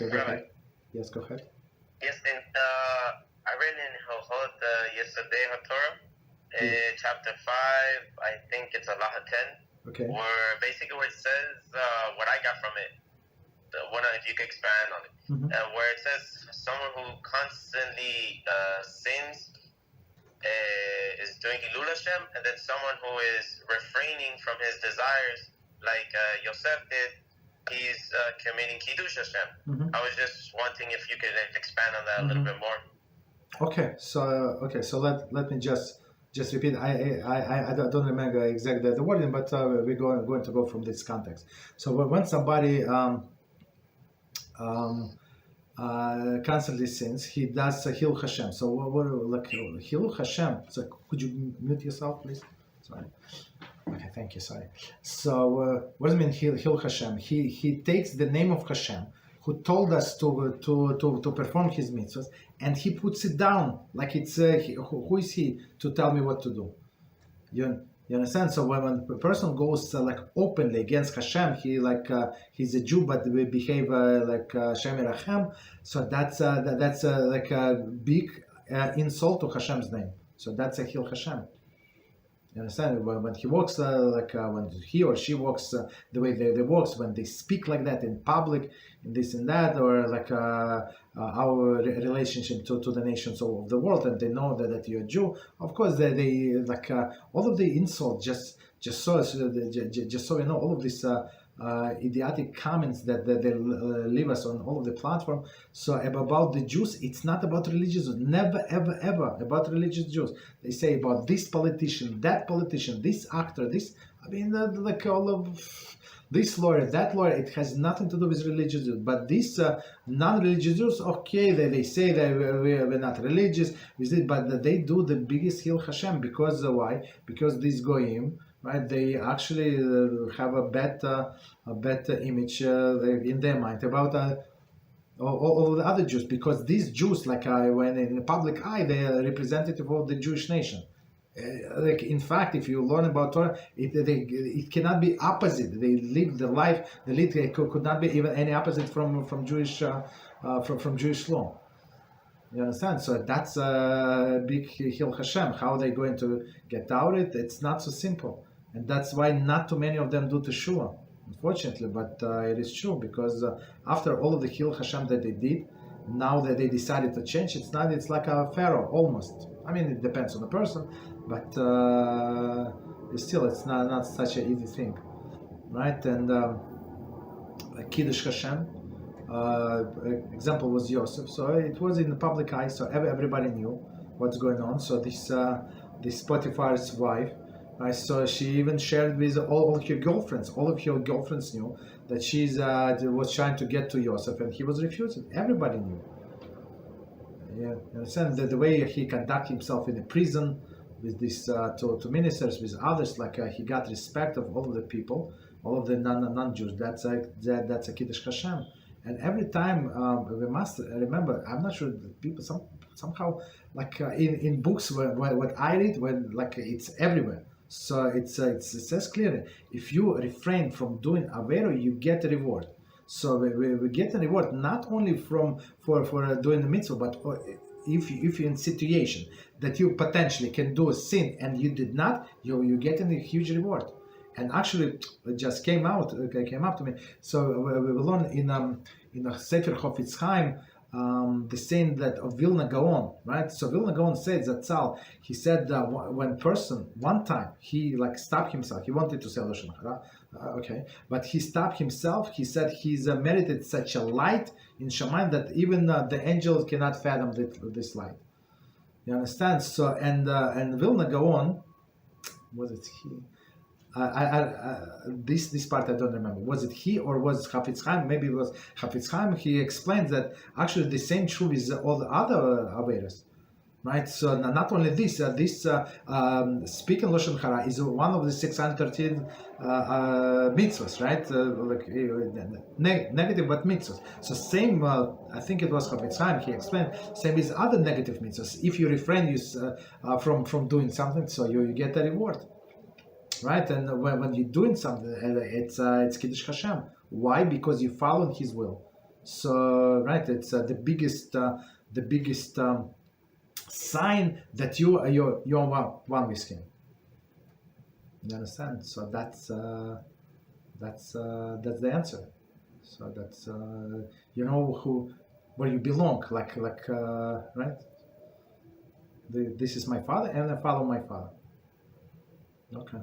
go ahead. Yes, go ahead. Yes, and I read in Hilchot yesterday, Torah, chapter 5, I think it's Allah 10, Okay. where basically where it says, what I got from it, if you could expand on it, where it says someone who constantly sins is doing Chillul Hashem, and then someone who is refraining from his desires, like Yosef did, he's committing Kiddush Hashem. I was just wanting if you could expand on that a little bit more. Okay, so let me just repeat. I don't remember exactly the wording, but we're going to go from this context. So when somebody constantly sins, he does Chillul Hashem. So what like Chillul Hashem? So could you mute yourself, please? Sorry. Okay, thank you. Sorry. So what does it mean Chillul Hashem? He takes the name of Hashem, who told us to perform his mitzvahs, and he puts it down like it's who is he to tell me what to do? You understand? So when a person goes like openly against Hashem, he's a Jew but we behave like Hashem Yerachem. So that's like a big insult to Hashem's name. So that's a Chillul Hashem. You understand? When he walks when he or she walks the way they walks, when they speak like that in public, in this and that, or like our relationship to the nations of the world, and they know that you're a Jew, of course they like all of the insults just so you know, all of these idiotic comments that they leave us on all of the platform. So about the Jews, it's not about religious Jews. Never, ever, ever about religious Jews. They say about this politician, that politician, this actor, this. I mean, like all of this lawyer, that lawyer. It has nothing to do with religious Jews. But these non-religious Jews, okay, they say that we're not religious, but they do the biggest Chillul Hashem because why? Because these goyim, right? They actually have a bad image in their mind about all the other Jews, because these Jews, like when in the public eye, they are representative of the Jewish nation. Like in fact, if you learn about Torah, it cannot be opposite. They live the life. The lead could not be even any opposite from Jewish from Jewish law. You understand? So that's a big Chillul Hashem. How are they going to get out of it? It's not so simple. And that's why not too many of them do Teshuvah, unfortunately. But it is true, because after all of the Chillul Hashem that they did, now that they decided to change, it's like a pharaoh almost. I mean, it depends on the person, but still, it's not such an easy thing, right? And Kiddush Hashem, example was Yosef. So it was in the public eye, so everybody knew what's going on. So this Potiphar's wife, right? So she even shared with all of her girlfriends. All of her girlfriends knew that she's was trying to get to Yosef, and he was refusing. Everybody knew. Yeah, you understand the way he conducted himself in the prison with this to ministers, with others. Like he got respect of all of the people, all of the non-Jews. That's a Kiddush Hashem. And every time we must remember. I'm not sure that people somehow like in books what I read, when like it's everywhere. So it says clearly, if you refrain from doing avera, you get a reward. So we get a reward not only for doing the mitzvah, but if you're in a situation that you potentially can do a sin and you did not, you get a huge reward. And actually, it just came up to me. So we will learn in a Sefer Chofetz Chaim, the saying that of Vilna Gaon, right? So Vilna Gaon said that he said that when person one time he like stopped himself, he wanted to say Lashon Hara, okay, but he stopped himself. He said he's merited such a light in Shamayim that even the angels cannot fathom this light. You understand? So and Vilna Gaon, was it he? This part I don't remember. Was it he or was Chafetz Chaim? Maybe it was Chafetz Chaim. He explains that actually the same true with all the other averos, right? So not only this speaking Lashon Hara is one of the 613 mitzvahs, right? Negative but mitzvahs. So same, I think it was Chafetz Chaim. He explained same with other negative mitzvahs. If you refrain from doing something, so you get a reward. Right, and when you're doing something, it's Kiddush Hashem. Why? Because you follow His will. So right, it's the biggest sign that you're one with Him. You understand? So that's the answer. So that's you know where you belong. Like right. This is my father, and I follow my father. Okay.